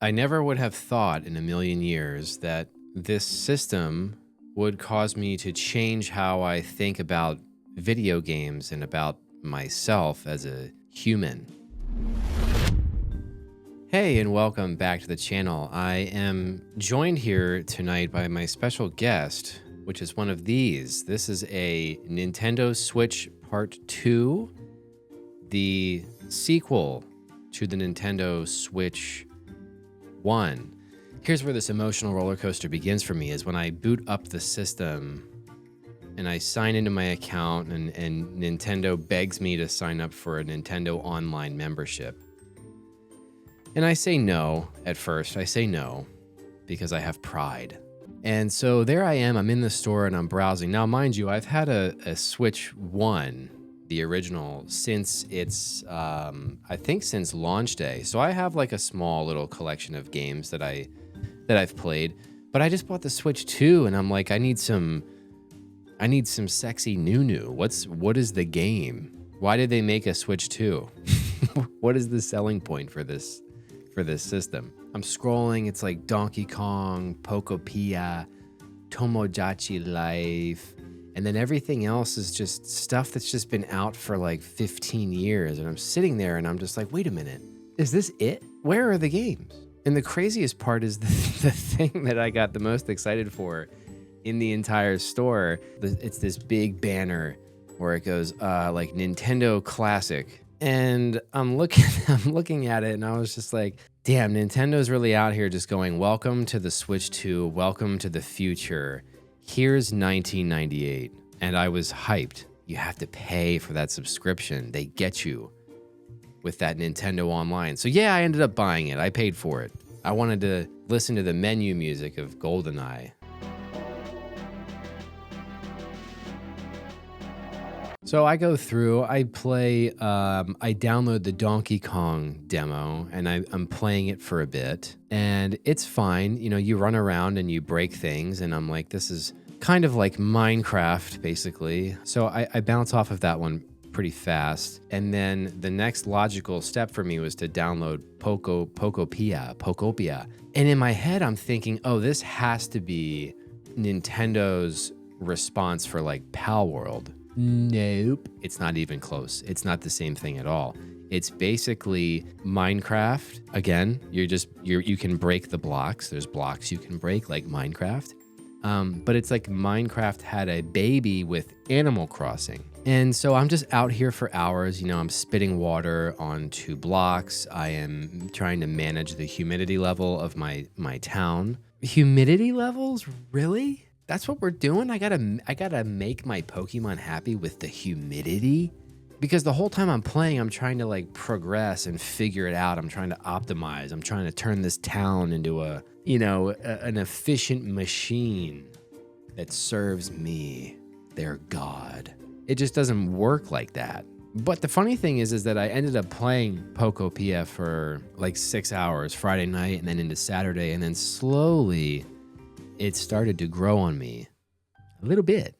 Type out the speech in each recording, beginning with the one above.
I never would have thought in a million years that this system would cause me to change how I think about video games and about myself as a human. Hey, and welcome back to the channel. I am joined here tonight by my special guest, which is one of these. This is a Nintendo Switch Part 2, the sequel to the Nintendo Switch 1. Here's where this emotional roller coaster begins for me, is when I boot up the system and I sign into my account and Nintendo begs me to sign up for a Nintendo Online membership. And I say no at first. I say no because I have pride. And so there I am. I'm in the store and I'm browsing. Now, mind you, I've had a Switch 1, the original, since its, I think since launch day. So I have like a small little collection of games that I've played. But I just bought the Switch 2 and I'm like, I need some sexy new. What is the game? Why did they make a Switch 2? What is the selling point for this system? I'm scrolling, it's like Donkey Kong, Pokopia, Tomodachi Life, and then everything else is just stuff that's just been out for like 15 years. And I'm sitting there and I'm just like, wait a minute, is this it? Where are the games? And the craziest part is the thing that I got the most excited for in the entire store. It's this big banner where it goes like Nintendo Classic. And I'm looking at it and I was just like, damn, Nintendo's really out here just going, welcome to the Switch 2, welcome to the future. Here's 1998. And I was hyped. You have to pay for that subscription. They get you with that Nintendo Online. So yeah, I ended up buying it. I paid for it. I wanted to listen to the menu music of GoldenEye. So I go through, I play, I download the Donkey Kong demo and I'm playing it for a bit and it's fine. You know, you run around and you break things and I'm like, this is kind of like Minecraft basically. So I bounce off of that one pretty fast. And then the next logical step for me was to download Pokopia. And in my head, I'm thinking, oh, this has to be Nintendo's response for like Pal World. Nope. It's not even close. It's not the same thing at all. It's basically Minecraft. Again, you can break the blocks. There's blocks you can break like Minecraft. But it's like Minecraft had a baby with Animal Crossing. And so I'm just out here for hours. You know, I'm spitting water onto blocks. I am trying to manage the humidity level of my town. Humidity levels? Really? That's what we're doing? I gotta make my Pokemon happy with the humidity? Because the whole time I'm playing, I'm trying to like progress and figure it out. I'm trying to optimize. I'm trying to turn this town into an efficient machine that serves me, their god. It just doesn't work like that. But the funny thing is that I ended up playing Pokopia for like 6 hours Friday night and then into Saturday, and then slowly it started to grow on me a little bit.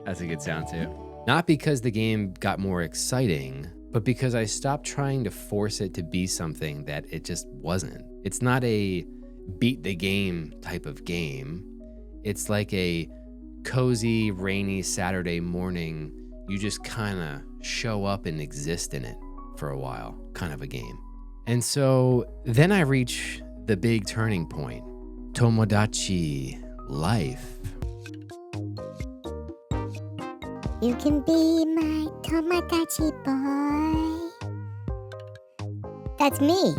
That's a good sound too. Not because the game got more exciting, but because I stopped trying to force it to be something that it just wasn't. It's not a beat the game type of game. It's like a cozy, rainy Saturday morning. You just kind of show up and exist in it for a while, kind of a game. And so then I reach the big turning point, Tomodachi Life. You can be my Tomodachi boy. That's me.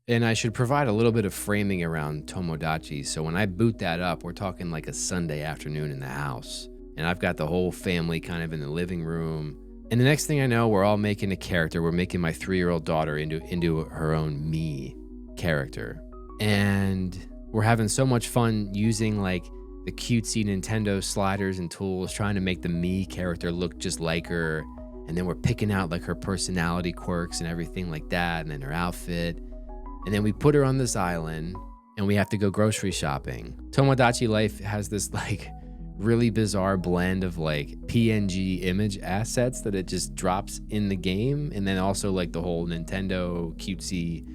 And I should provide a little bit of framing around Tomodachi. So when I boot that up, we're talking like a Sunday afternoon in the house. And I've got the whole family kind of in the living room. And the next thing I know, we're all making a character. We're making my 3-year-old daughter into her own me character. And we're having so much fun using like the cutesy Nintendo sliders and tools, trying to make the me character look just like her. And then we're picking out like her personality quirks and everything like that, and then her outfit. And then we put her on this island and we have to go grocery shopping. Tomodachi Life has this like really bizarre blend of like PNG image assets that it just drops in the game. And then also like the whole Nintendo cutesy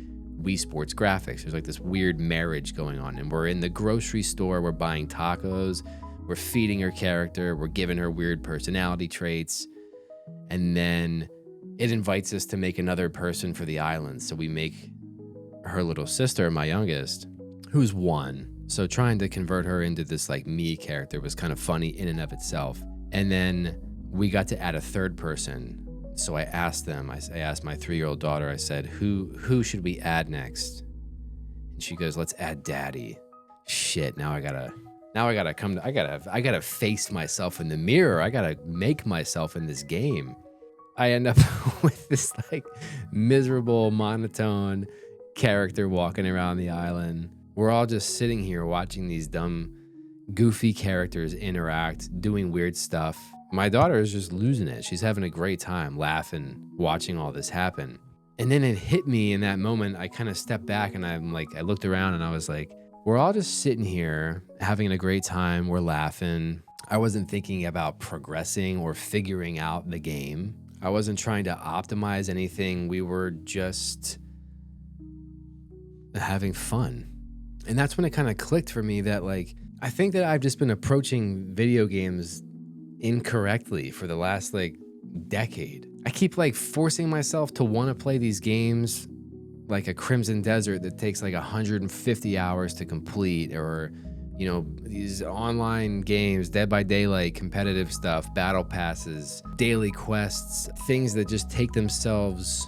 Wii Sports graphics. There's like this weird marriage going on. And we're in the grocery store, we're buying tacos, we're feeding her character, we're giving her weird personality traits. And then it invites us to make another person for the island. So we make her little sister, my youngest, who's 1. So trying to convert her into this like me character was kind of funny in and of itself. And then we got to add a third person. So I asked them, I asked my 3-year-old daughter, I said, who should we add next? And she goes, let's add daddy. Shit, I gotta face myself in the mirror. I gotta make myself in this game. I end up with this like miserable, monotone character walking around the island. We're all just sitting here watching these dumb, goofy characters interact, doing weird stuff. My daughter is just losing it. She's having a great time, laughing, watching all this happen. And then it hit me in that moment. I kind of stepped back and I looked around and I was like, we're all just sitting here having a great time. We're laughing. I wasn't thinking about progressing or figuring out the game. I wasn't trying to optimize anything. We were just having fun. And that's when it kind of clicked for me that like, I think that I've just been approaching video games incorrectly for the last like decade. I keep like forcing myself to want to play these games like a Crimson Desert that takes like 150 hours to complete, or, you know, these online games, Dead by Daylight, competitive stuff, battle passes, daily quests, things that just take themselves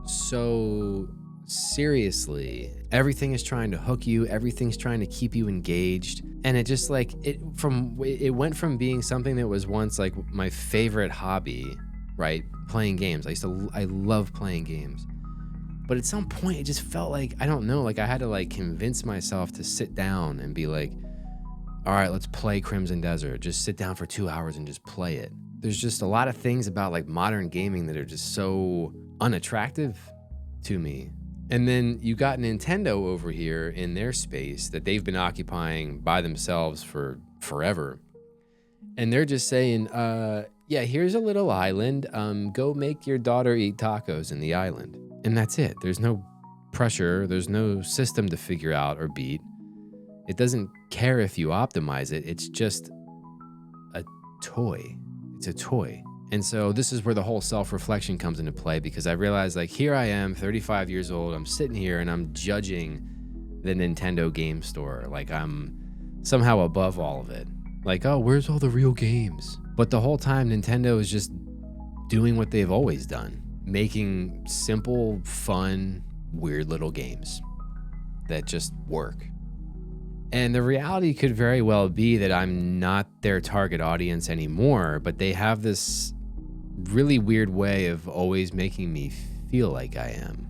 so seriously. Everything is trying to hook you. Everything's trying to keep you engaged. And it just like, it went from being something that was once like my favorite hobby, right? Playing games. I love playing games. But at some point it just felt like, I don't know, like I had to like convince myself to sit down and be like, all right, let's play Crimson Desert. Just sit down for 2 hours and just play it. There's just a lot of things about like modern gaming that are just so unattractive to me. And then you got Nintendo over here in their space that they've been occupying by themselves for forever. And they're just saying, yeah, here's a little island. Go make your daughter eat tacos in the island. And that's it. There's no pressure. There's no system to figure out or beat. It doesn't care if you optimize it. It's just a toy. It's a toy. And so this is where the whole self-reflection comes into play, because I realized like here I am, 35 years old. I'm sitting here and I'm judging the Nintendo game store. Like I'm somehow above all of it. Like, oh, where's all the real games? But the whole time Nintendo is just doing what they've always done. Making simple, fun, weird little games that just work. And the reality could very well be that I'm not their target audience anymore, but they have this really weird way of always making me feel like I am.